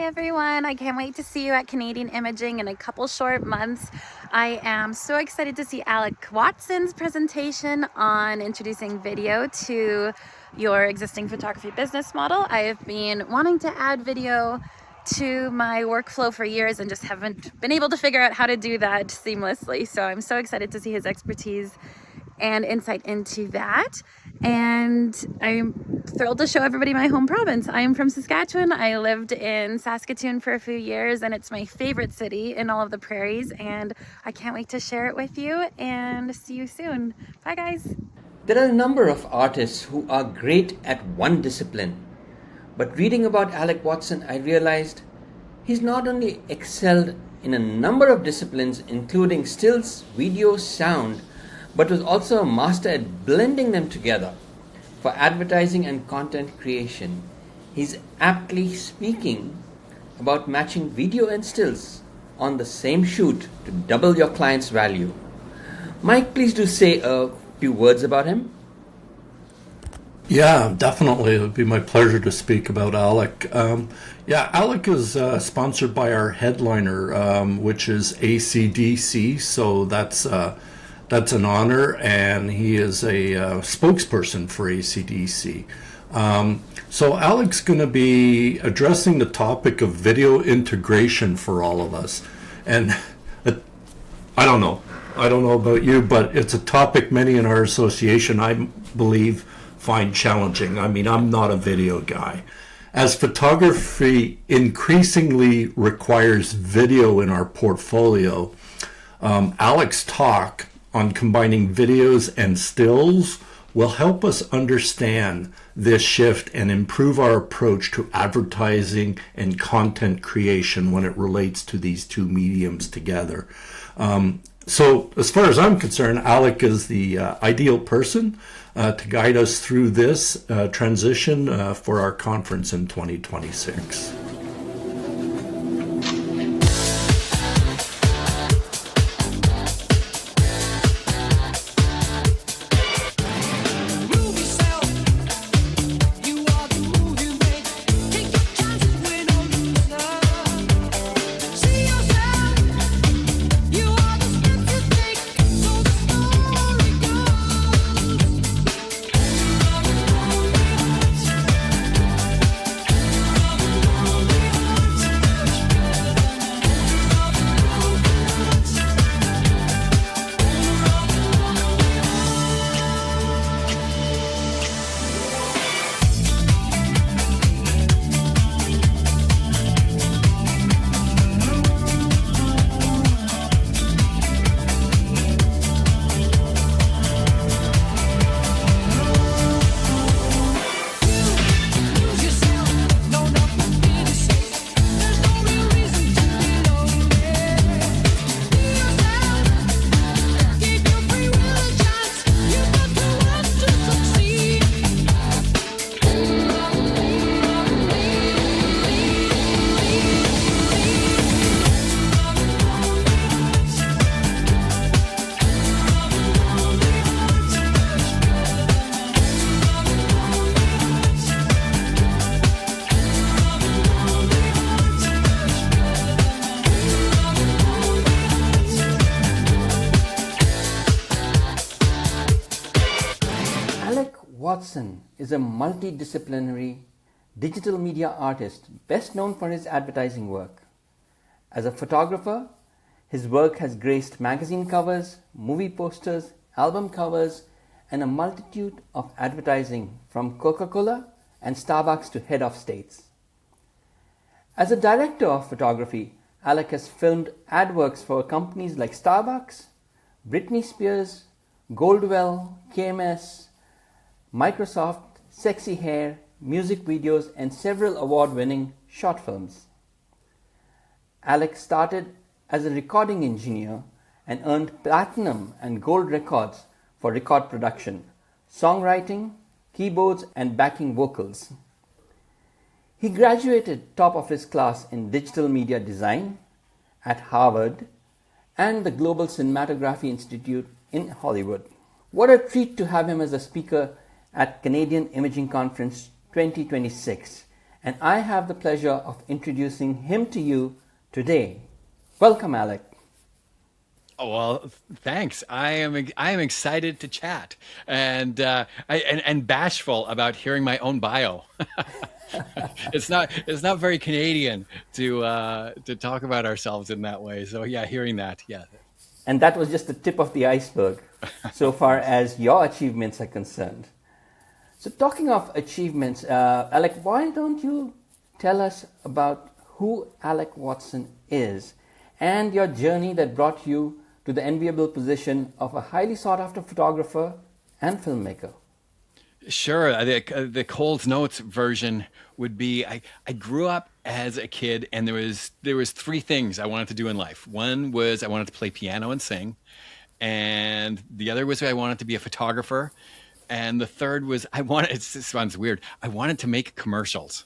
everyone. I can't wait to see you at Canadian Imaging in a couple short months. I am so excited to see Alec Watson's presentation on introducing video to your existing photography business model. I have been wanting to add video to my workflow for years and just haven't been able to figure out how to do that seamlessly. So I'm so excited to see his expertise and insight into that. And I'm thrilled to show everybody my home province. I am from Saskatoon. I lived in Saskatoon for a few years and it's my favorite city in all of the prairies, and I can't wait to share it with you and see you soon. Bye guys. There are a number of artists who are great at one discipline, but reading about Alec Watson, I realized he's not only excelled in a number of disciplines including stills, video, sound, but was also a master at blending them together for advertising and content creation. He's aptly speaking about matching video and stills on the same shoot to double your client's value. Mike, please do say a few words about him. Yeah, definitely. It would be my pleasure to speak about Alec. Alec is sponsored by our headliner, which is ACDC, so that's an honor, and he is a spokesperson for ACDC. So Alec's going to be addressing the topic of video integration for all of us. And I don't know about you, but it's a topic many in our association, I believe, find challenging. I mean, I'm not a video guy. As photography increasingly requires video in our portfolio, Alec's talk on combining videos and stills will help us understand this shift and improve our approach to advertising and content creation when it relates to these two mediums together. So as far as I'm concerned, Alec is the ideal person to guide us through this transition for our conference in 2026. Alec Watson is a multidisciplinary digital media artist best known for his advertising work. As a photographer, his work has graced magazine covers, movie posters, album covers, and a multitude of advertising from Coca-Cola and Starbucks to head of states. As a director of photography, Alec has filmed ad works for companies like Starbucks, Britney Spears, Goldwell, KMS, Microsoft, Sexy Hair, music videos, and several award-winning short films. Alec started as a recording engineer and earned platinum and gold records for record production, songwriting, keyboards, and backing vocals. He graduated top of his class in digital media design at Harvard and the Global Cinematography Institute in Hollywood. What a treat to have him as a speaker at Canadian Imaging Conference 2026, and I have the pleasure of introducing him to you today. Welcome, Alec. Oh, well, thanks. I am excited to chat, and and bashful about hearing my own bio. It's not very Canadian to talk about ourselves in that way. So yeah, hearing that, yeah, And that was just the tip of the iceberg so far thanks. as your achievements are concerned. So, talking of achievements, Alec, why don't you tell us about who Alec Watson is and your journey that brought you to the enviable position of a highly sought after photographer and filmmaker? Sure. The Coles Notes version would be I grew up as a kid, and there was three things I wanted to do in life. One was I wanted to play piano and sing, and the other was I wanted to be a photographer, and the third was it sounds weird. I wanted to make commercials.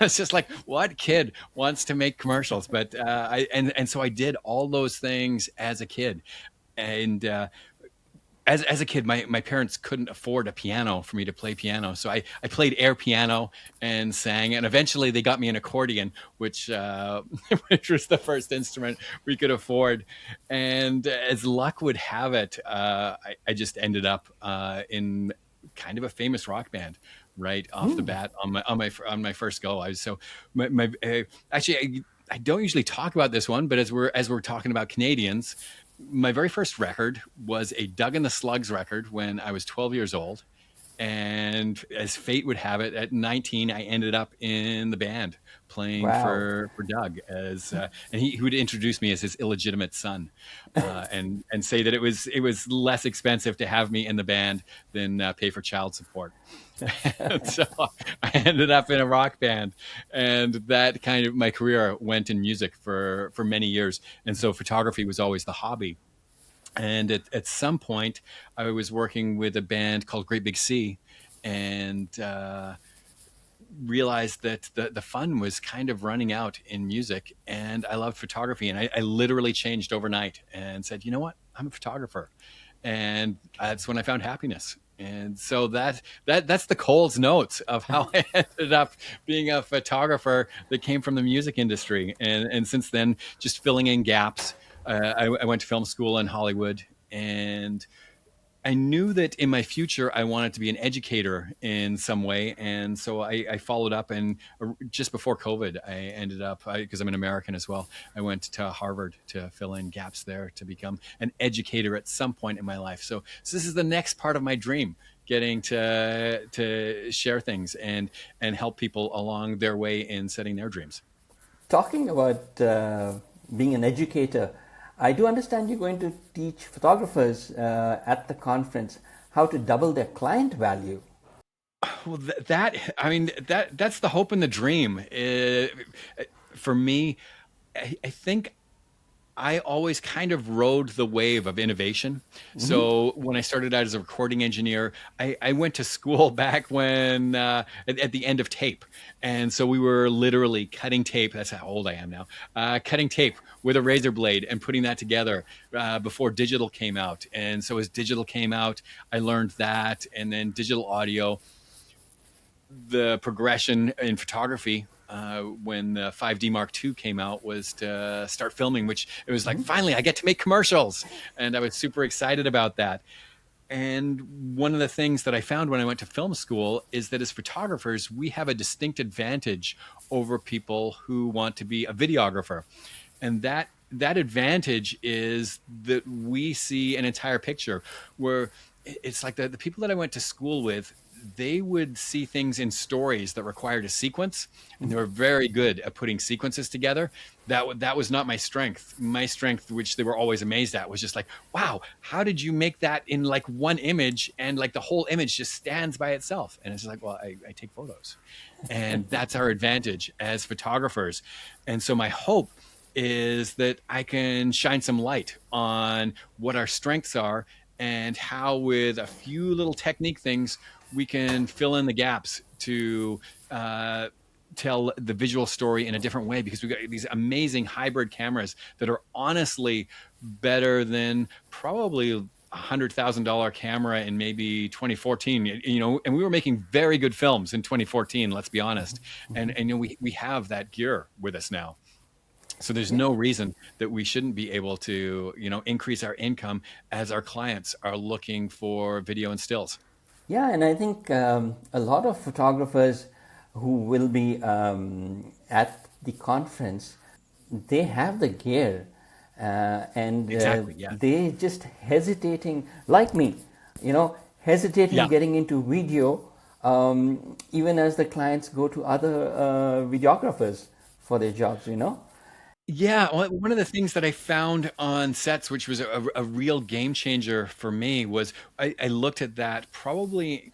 It's just like, what kid wants to make commercials? But and so I did all those things as a kid, and as a kid, my parents couldn't afford a piano for me to play piano. So I played air piano and sang. And eventually they got me an accordion, which, which was the first instrument we could afford. And as luck would have it, I just ended up in kind of a famous rock band right off the bat on my first go. I was so my actually I don't usually talk about this one, but as we're talking about Canadians, my very first record was a Doug and the Slugs record when I was 12 years old. And as fate would have it, at 19, I ended up in the band playing Wow. for Doug and he would introduce me as his illegitimate son, and say that it was less expensive to have me in the band than pay for child support. And so I ended up in a rock band, and that kind of my career went in music for many years. And so photography was always the hobby. And at some point, I was working with a band called Great Big Sea, and realized that the fun was kind of running out in music, and I loved photography. And I literally changed overnight and said, you know what, I'm a photographer. And that's when I found happiness. And so that's the Coles Notes of how I ended up being a photographer that came from the music industry. And since then, just filling in gaps. I went to film school in Hollywood, and I knew that in my future I wanted to be an educator in some way. And so I followed up, and just before COVID, I ended up, because I'm an American as well, I went to Harvard to fill in gaps there to become an educator at some point in my life. So this is the next part of my dream, getting to share things and help people along their way in setting their dreams. Talking about being an educator, I do understand you're going to teach photographers at the conference how to double their client value. Well, I mean, that's the hope and the dream. For me, I think I always kind of rode the wave of innovation. So when I started out as a recording engineer, I went to school back when at the end of tape. And so we were literally cutting tape. That's how old I am now. Cutting tape with a razor blade and putting that together before digital came out. And so as digital came out, I learned that. And then digital audio, the progression in photography when the 5D Mark II came out was to start filming, which it was like, finally, I get to make commercials. And I was super excited about that. And one of the things that I found when I went to film school is that as photographers, we have a distinct advantage over people who want to be a videographer. And that advantage is that we see an entire picture, where it's like the people that I went to school with, they would see things in stories that required a sequence, and they were very good at putting sequences together. That was not my strength. My strength, which they were always amazed at, was just like, wow, how did you make that in like one image, and like the whole image just stands by itself? And it's just like, well, I take photos, and that's our advantage as photographers. And so my hope is that I can shine some light on what our strengths are, and how with a few little technique things we can fill in the gaps to tell the visual story in a different way, because we've got these amazing hybrid cameras that are honestly better than probably $100,000 camera in maybe 2014, and we were making very good films in 2014, let's be honest. And we have that gear with us now. So there's Yeah. no reason that we shouldn't be able to, increase our income as our clients are looking for video and stills. Yeah, and I think a lot of photographers who will be at the conference, they have the gear, and Exactly. Yeah. they just hesitating, like me, hesitating Yeah. getting into video, even as the clients go to other videographers for their jobs. Yeah, well, one of the things that I found on sets, which was a real game changer for me, was I looked at that probably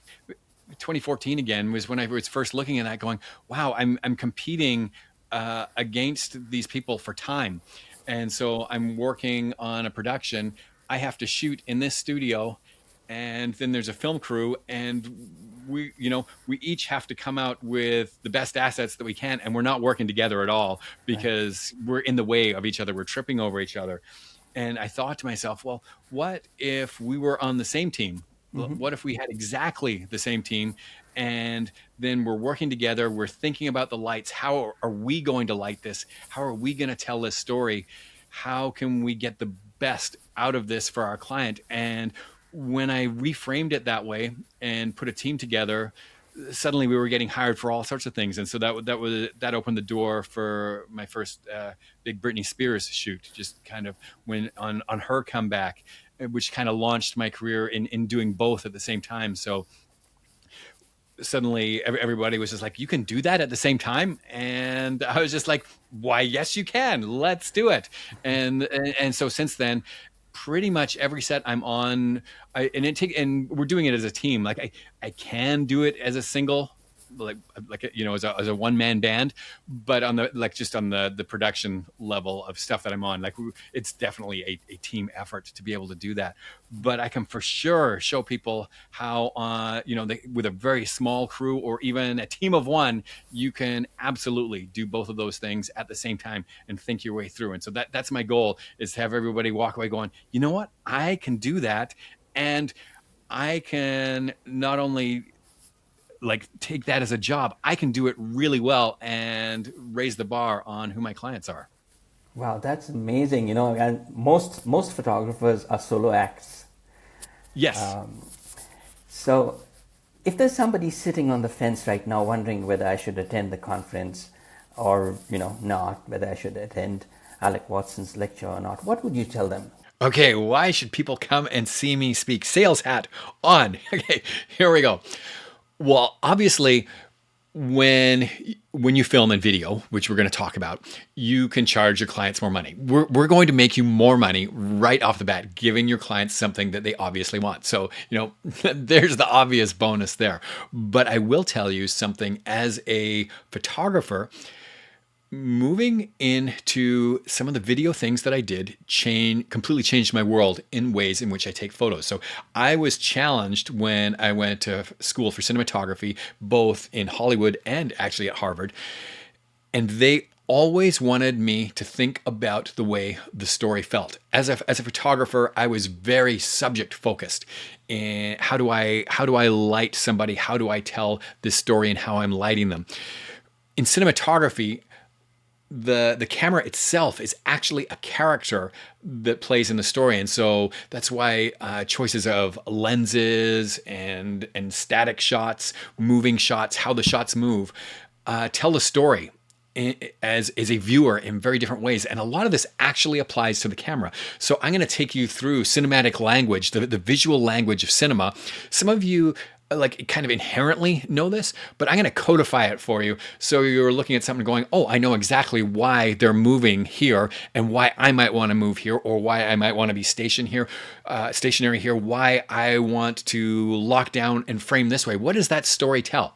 2014 again, was when I was first looking at that, going, "Wow, I'm competing against these people for time," and so I'm working on a production. I have to shoot in this studio, and then there's a film crew, and we each have to come out with the best assets that we can, and we're not working together at all Right. because we're in the way of each other. We're tripping over each other. And I thought to myself, well, what if we were on the same team? What if we had exactly the same team, and then we're working together? We're thinking about the lights. How are we going to light this? How are we going to tell this story? How can we get the best out of this for our client? And when I reframed it that way and put a team together, suddenly we were getting hired for all sorts of things. And so that opened the door for my first big Britney Spears shoot, just kind of when on her comeback, which kind of launched my career in doing both at the same time. So suddenly everybody was just like, you can do that at the same time. And I was just like, why, yes, you can. Let's do it. And so since then, pretty much every set I'm on, and we're doing it as a team. Like I can do it as a single, as a one man band, but on the production level of stuff that I'm on, it's definitely a team effort to be able to do that. But I can for sure show people how, with a very small crew or even a team of one, you can absolutely do both of those things at the same time and think your way through. And so that's my goal, is to have everybody walk away going, you know what, I can do that. And I can not only take that as a job, I can do it really well and raise the bar on who my clients are. Wow, that's amazing. And most photographers are solo acts. Yes. So, if there's somebody sitting on the fence right now wondering whether I should attend the conference or, not, whether I should attend Alec Watson's lecture or not, what would you tell them? Okay, why should people come and see me speak? Sales hat on. Okay, here we go. Well, obviously, when you film and video, which we're going to talk about, you can charge your clients more money. We're going to make you more money right off the bat, giving your clients something that they obviously want. So, there's the obvious bonus there. But I will tell you something as a photographer. Moving into some of the video things that I did completely changed my world in ways in which I take photos. So I was challenged when I went to school for cinematography, both in Hollywood and actually at Harvard. And they always wanted me to think about the way the story felt. As a photographer, I was very subject focused. And how do I light somebody? How do I tell this story and how I'm lighting them? In cinematography, the camera itself is actually a character that plays in the story. And so that's why choices of lenses and static shots, moving shots, how the shots move, tell the story as a viewer in very different ways. And a lot of this actually applies to the camera. So I'm going to take you through cinematic language, the visual language of cinema. Some of you kind of inherently know this, but I'm going to codify it for you. So you're looking at something going, oh, I know exactly why they're moving here and why I might want to move here, or why I might want to be stationary here, why I want to lock down and frame this way. What does that story tell?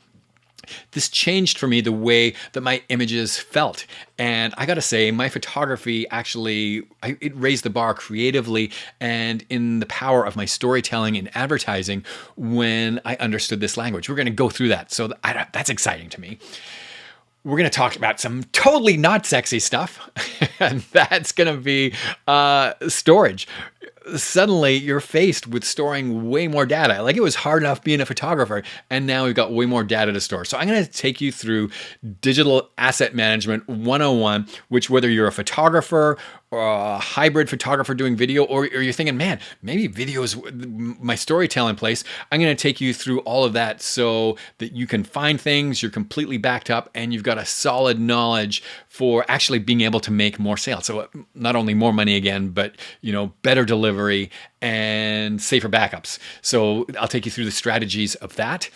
This changed for me the way that my images felt. And I got to say, my photography actually, it raised the bar creatively and in the power of my storytelling and advertising when I understood this language. We're going to go through that. So that's exciting to me. We're going to talk about some totally not sexy stuff, and that's going to be storage. suddenly you're faced with storing way more data. Like, it was hard enough being a photographer, and now we've got way more data to store. So I'm going to take you through digital asset management 101, which, whether you're a photographer or a hybrid photographer doing video, or you're thinking, man, maybe video is my storytelling place, I'm going to take you through all of that so that you can find things, you're completely backed up, and you've got a solid knowledge for actually being able to make more sales. So not only more money again, but better delivery and safer backups. So I'll take you through the strategies of that.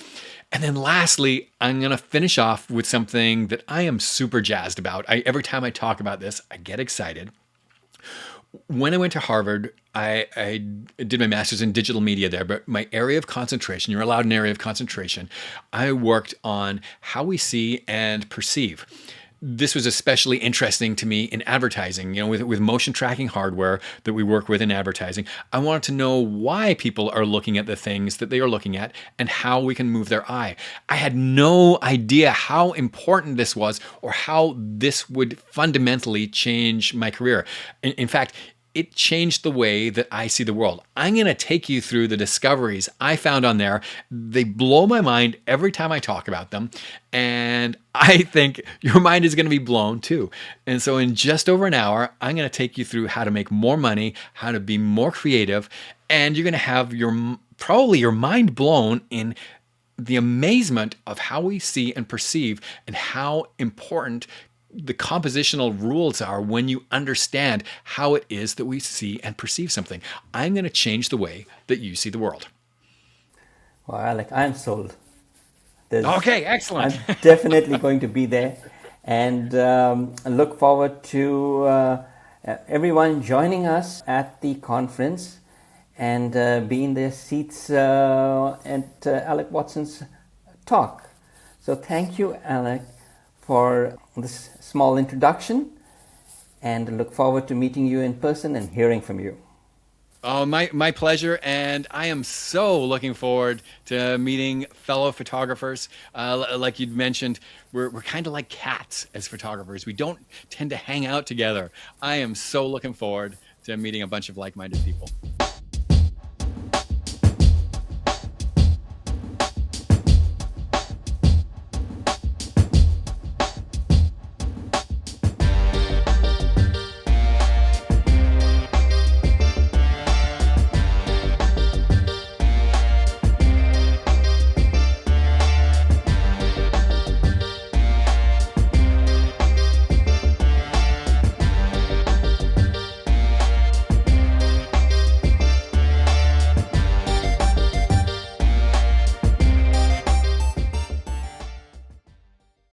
And then lastly, I'm going to finish off with something that I am super jazzed about. Every time I talk about this, I get excited. When I went to Harvard, I did my master's in digital media there, but my area of concentration, you're allowed an area of concentration, I worked on how we see and perceive. This was especially interesting to me in advertising, with motion tracking hardware that we work with in advertising. I wanted to know why people are looking at the things that they are looking at and how we can move their eye. I had no idea how important this was or how this would fundamentally change my career. In fact, it changed the way that I see the world. I'm going to take you through the discoveries I found on there. They blow my mind every time I talk about them. And I think your mind is going to be blown too. And so in just over an hour, I'm going to take you through how to make more money, how to be more creative, and you're going to have probably your mind blown in the amazement of how we see and perceive and how important the compositional rules are when you understand how it is that we see and perceive something. I'm going to change the way that you see the world. Well, Alec, I'm sold. Okay, excellent. I'm definitely going to be there, and I look forward to everyone joining us at the conference and be in their seats at Alec Watson's talk. So thank you, Alec, for this small introduction, and look forward to meeting you in person and hearing from you. Oh, my pleasure. And I am so looking forward to meeting fellow photographers. Like you'd mentioned, we're kind of like cats as photographers. We don't tend to hang out together. I am so looking forward to meeting a bunch of like-minded people.